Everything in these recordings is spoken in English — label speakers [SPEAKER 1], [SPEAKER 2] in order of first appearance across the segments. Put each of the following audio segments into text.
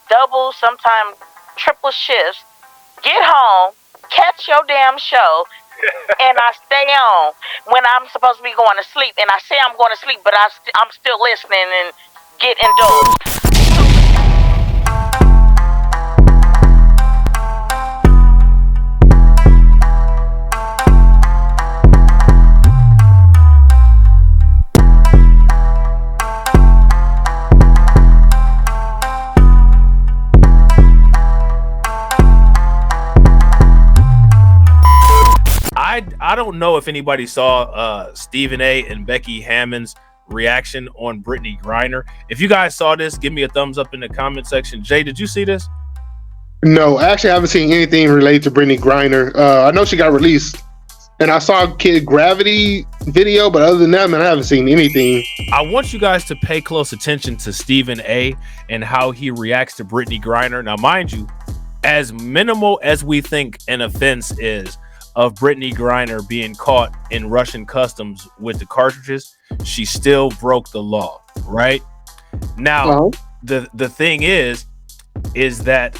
[SPEAKER 1] double, sometimes triple shifts, get home, catch your damn show, and I stay on when I'm supposed to be going to sleep. And I say I'm going to sleep, but I'm still listening and get indulged.
[SPEAKER 2] I don't know if anybody saw Stephen A. and Becky Hammond's reaction on Brittany Griner. If you guys saw this, give me a thumbs up in the comment section. Jay, did you see this?
[SPEAKER 3] No, actually, I haven't seen anything related to Brittany Griner. I know she got released, and I saw Kid Gravity video, but other than that, man, I haven't seen anything.
[SPEAKER 2] I want you guys to pay close attention to Stephen A. and how he reacts to Brittany Griner. Now, mind you, as minimal as we think an offense is of Brittany Griner being caught in Russian customs with the cartridges, she still broke the law, right? Now, the thing is that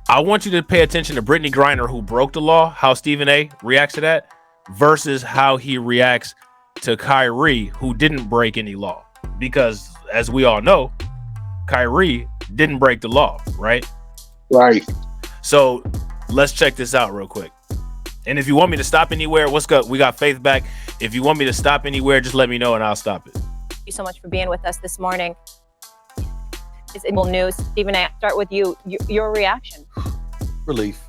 [SPEAKER 2] I want you to pay attention to Brittany Griner, who broke the law, how Stephen A. reacts to that, versus how he reacts to Kyrie, who didn't break any law. Because, as we all know, Kyrie didn't break the law, right?
[SPEAKER 3] Right.
[SPEAKER 2] So let's check this out real quick. And if you want me to stop anywhere, what's good? We got Faith back. If you want me to stop anywhere, just let me know and I'll stop it.
[SPEAKER 4] Thank you so much for being with us this morning. It's news. Stephen A., start with you. Your reaction.
[SPEAKER 5] Relief.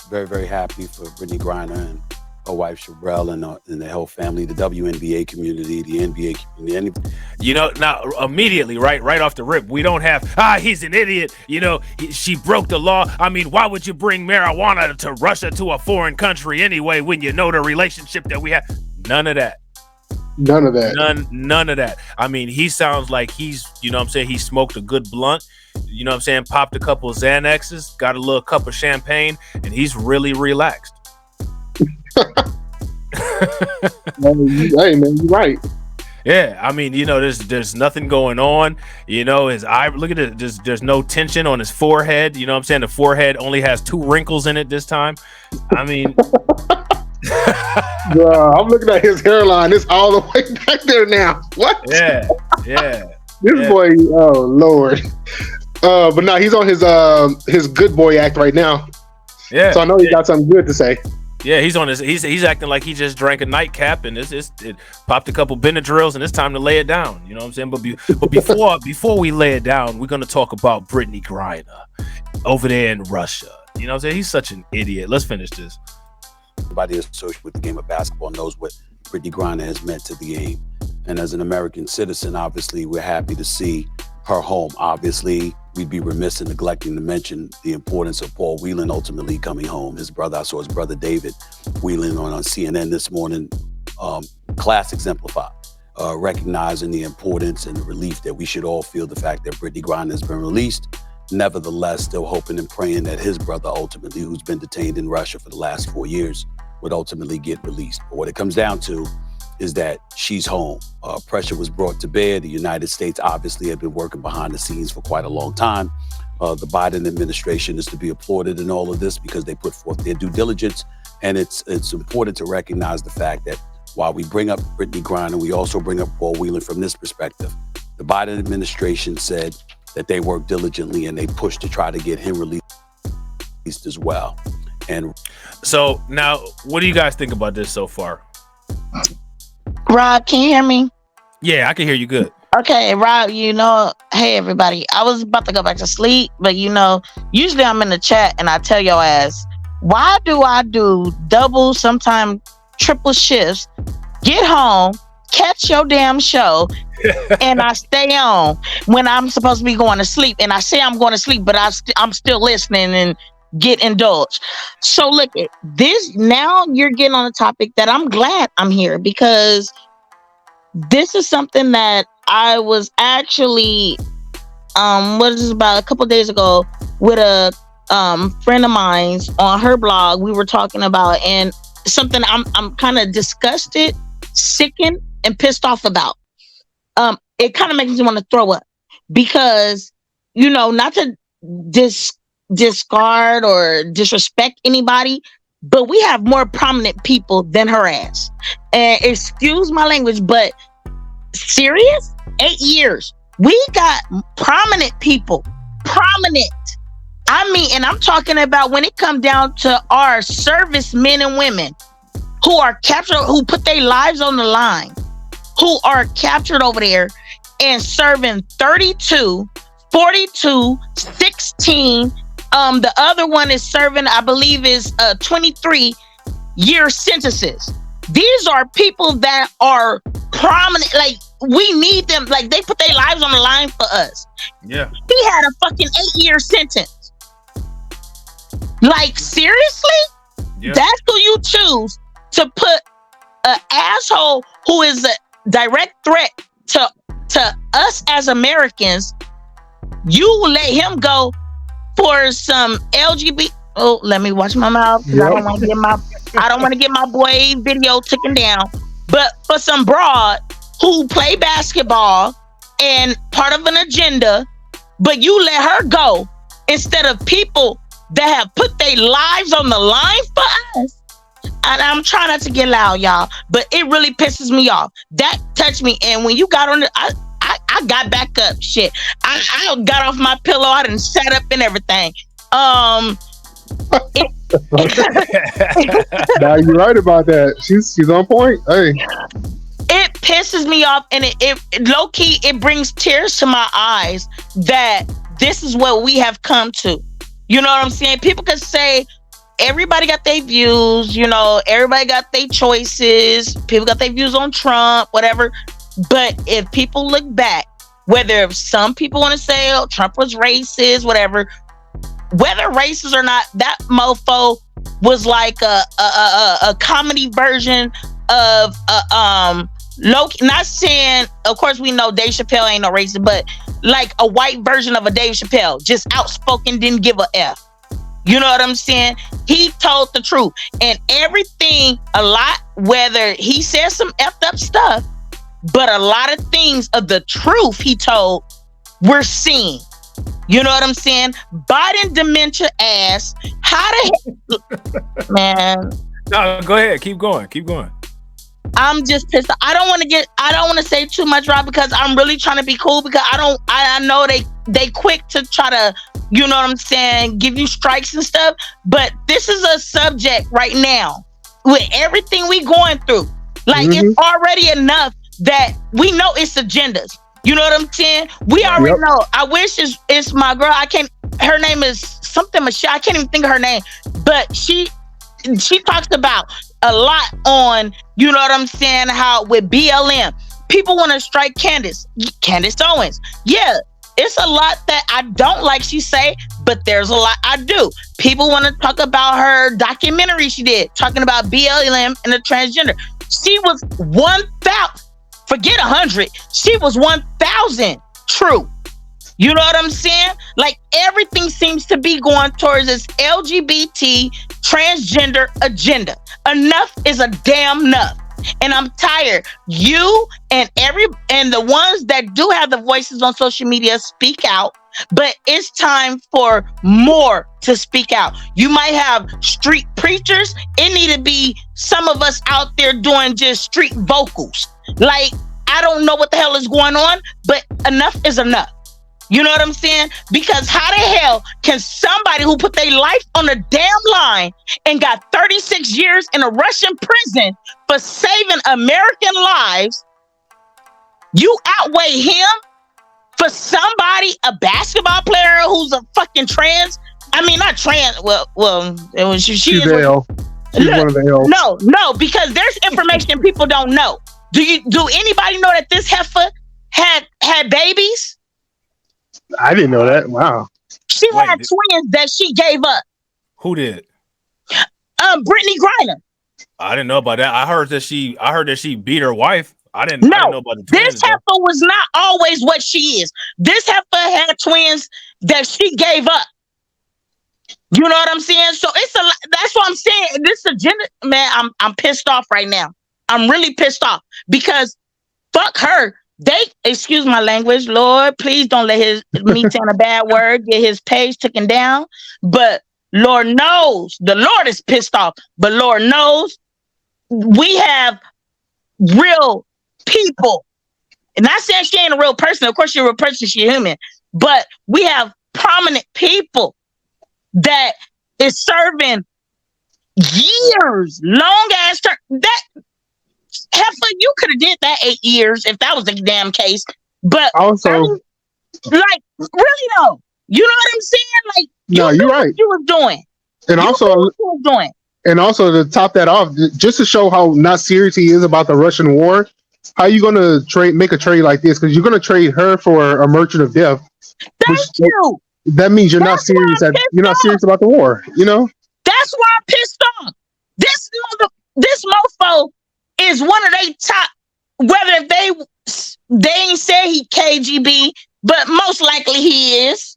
[SPEAKER 5] Very, very happy for Brittany Griner and her wife Sherelle and the whole family, the WNBA community, the NBA community.
[SPEAKER 2] You know, now immediately, right off the rip, we don't have, he's an idiot. You know, she broke the law. I mean, why would you bring marijuana to Russia, to a foreign country anyway, when you know the relationship that we have? None of that.
[SPEAKER 3] None of that.
[SPEAKER 2] None of that. I mean, he sounds like he's, you know what I'm saying, he smoked a good blunt, you know what I'm saying, popped a couple of Xanaxes, got a little cup of champagne, and he's really relaxed.
[SPEAKER 3] Hey man, you're right.
[SPEAKER 2] Yeah, I mean, you know, there's nothing going on. You know, his eye, look at it, there's no tension on his forehead. You know what I'm saying? The forehead only has 2 wrinkles in it this time. I mean,
[SPEAKER 3] I'm looking at his hairline. It's all the way back there now. What?
[SPEAKER 2] Yeah.
[SPEAKER 3] This boy, oh Lord. But no, he's on his good boy act right now.
[SPEAKER 2] Yeah.
[SPEAKER 3] So I know he got something good to say.
[SPEAKER 2] Yeah, he's on his. He's acting like he just drank a nightcap and it popped a couple Benadryls and it's time to lay it down. You know what I'm saying? But before we lay it down, we're gonna talk about Brittany Griner over there in Russia. You know what I'm saying? He's such an idiot. Let's finish this.
[SPEAKER 5] Everybody associated with the game of basketball knows what Brittany Griner has meant to the game, and as an American citizen, obviously, we're happy to see her home. Obviously, we'd be remiss in neglecting to mention the importance of Paul Whelan ultimately coming home. His brother, I saw his brother David Whelan on CNN this morning, class exemplified, recognizing the importance and the relief that we should all feel the fact that Brittany Griner has been released. Nevertheless, still hoping and praying that his brother ultimately, who's been detained in Russia for the last 4 years, would ultimately get released. But what it comes down to is that she's home. Pressure was brought to bear. The United States obviously had been working behind the scenes for quite a long time. The Biden administration is to be applauded in all of this because they put forth their due diligence. And it's important to recognize the fact that while we bring up Brittany Griner, we also bring up Paul Whelan from this perspective. The Biden administration said that they worked diligently and they pushed to try to get him released as well. And
[SPEAKER 2] so now, what do you guys think about this so far?
[SPEAKER 1] Rob, can you hear me?
[SPEAKER 2] Yeah, I can hear you good.
[SPEAKER 1] Okay, Rob, hey everybody. I was about to go back to sleep, but usually I'm in the chat and I tell your ass, why do I do double, sometimes triple shifts, get home, catch your damn show, and I stay on when I'm supposed to be going to sleep. And I say I'm going to sleep, but I'm still listening and get indulged. So look at this. Now you're getting on a topic that I'm glad I'm here because this is something that I was actually, about a couple days ago with a friend of mine's on her blog. We were talking about, and something I'm kind of disgusted, sickened, and pissed off about. It kind of makes me want to throw up. because, you know, not to discard or disrespect anybody, but we have more prominent people than her ass. And excuse my language, but serious? 8 years. We got prominent people. Prominent. I mean, and I'm talking about when it comes down to our service men and women who are captured, who put their lives on the line, who are captured over there and serving 32, 42, 16. The other one is serving, I believe, is 23-year sentences. These are people that are prominent. Like, we need them. Like, they put their lives on the line for us.
[SPEAKER 2] Yeah.
[SPEAKER 1] He had a fucking 8-year sentence. Like, seriously?
[SPEAKER 2] Yeah.
[SPEAKER 1] That's who you choose to put an asshole who is a direct threat to us as Americans. You let him go for some LGBT. Oh, let me watch my mouth. Yep. I don't want to get my boy video taken down. But for some broad who play basketball and part of an agenda, but you let her go instead of people that have put their lives on the line for us. And I'm trying not to get loud, y'all, but it really pisses me off. That touched me. And when you got on I got back up. Shit. I got off my pillow. I done sat up and everything. Now
[SPEAKER 3] you're right about that. She's on point. Hey.
[SPEAKER 1] It pisses me off, and it low key, it brings tears to my eyes that this is what we have come to. You know what I'm saying? People could say everybody got their views, you know, everybody got their choices, people got their views on Trump, whatever. But if people look back, whether some people want to say, oh, Trump was racist, whatever, whether racist or not, that mofo was like a comedy version of not saying, of course we know Dave Chappelle ain't no racist, but like a white version of a Dave Chappelle, just outspoken, didn't give a F. You know what I'm saying? He told the truth, and everything, a lot, whether he said some effed up stuff, but a lot of things of the truth he told, we're seeing. You know what I'm saying? Biden dementia ass. How the heck, man?
[SPEAKER 2] No, go ahead. Keep going.
[SPEAKER 1] I'm just pissed. I don't want to say too much, Rob, because I'm really trying to be cool, because I know they quick to try to, you know what I'm saying, give you strikes and stuff. But this is a subject right now with everything we going through. Like, it's already enough that we know it's agendas. You know what I'm saying? We already know. I wish it's my girl. Her name is something Michelle. I can't even think of her name. But she talks about a lot on, you know what I'm saying, how with BLM, people want to strike Candace Owens. Yeah, it's a lot that I don't like she say, but there's a lot I do. People want to talk about her documentary she did, talking about BLM and the transgender. She was 1,000, forget 100, she was 1,000 true. You know what I'm saying? Like, everything seems to be going towards this LGBT transgender agenda. Enough is a damn enough. And I'm tired. You and the ones that do have the voices on social media speak out, but it's time for more to speak out. You might have street preachers. It need to be some of us out there doing just street vocals. Like, I don't know what the hell is going on, but enough is enough. You know what I'm saying? Because how the hell can somebody who put their life on the damn line and got 36 years in a Russian prison for saving American lives, you outweigh him for somebody, a basketball player who's a fucking trans? I mean, not trans. Well, it was she's
[SPEAKER 3] the L. She's one of the L's.
[SPEAKER 1] No, because there's information people don't know. Do anybody know that this heifer had babies?
[SPEAKER 3] I didn't know that. Wow.
[SPEAKER 1] She had twins that she gave up.
[SPEAKER 2] Who did?
[SPEAKER 1] Brittany Griner.
[SPEAKER 2] I didn't know about that. I heard that she beat her wife. I didn't know about the twins.
[SPEAKER 1] This heifer was not always what she is. This heifer had twins that she gave up. You know what I'm saying? So it's that's what I'm saying. This agenda, man, I'm pissed off right now. I'm really pissed off because fuck her. excuse my language, Lord, please don't let me saying a bad word get his page taken down. But Lord knows, the Lord is pissed off. But Lord knows, we have real people. And not saying she ain't a real person. Of course, she's a real person. She's human. But we have prominent people that is serving years, long ass term. That heifer, you could have did that 8 years if that was the damn case. But
[SPEAKER 3] Also,
[SPEAKER 1] like, really though, you know what I'm saying? Like,
[SPEAKER 3] no, you're right.
[SPEAKER 1] What you was doing,
[SPEAKER 3] and
[SPEAKER 1] you
[SPEAKER 3] also,
[SPEAKER 1] knew what you was doing.
[SPEAKER 3] And also to top that off, just to show how not serious he is about the Russian war, how are you going to make a trade like this? Because you're going to trade her for a merchant of death.
[SPEAKER 1] Thank you.
[SPEAKER 3] That means you're not serious. You're not serious about the war. You know.
[SPEAKER 1] That's why I'm pissed off. This mofo is one of they top. Whether they ain't say he KGB, but most likely he is.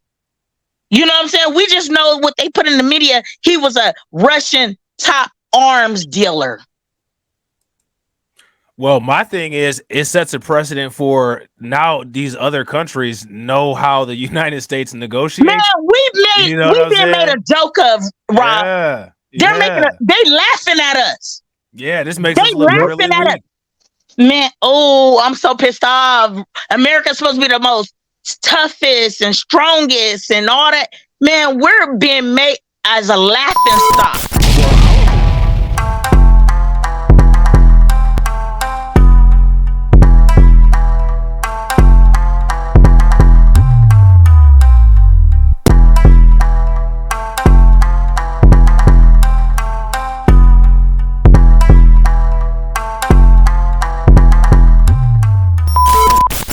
[SPEAKER 1] You know what I'm saying? We just know what they put in the media. He was a Russian top arms dealer.
[SPEAKER 2] Well, my thing is, it sets a precedent for now these other countries know how the United States negotiates.
[SPEAKER 1] Man, we've made a joke of, Rob. Yeah, they laughing at us.
[SPEAKER 2] Yeah, this makes us look really weak.
[SPEAKER 1] Man, I'm so pissed off. America's supposed to be the most toughest and strongest and all that. Man, we're being made as a laughing stock.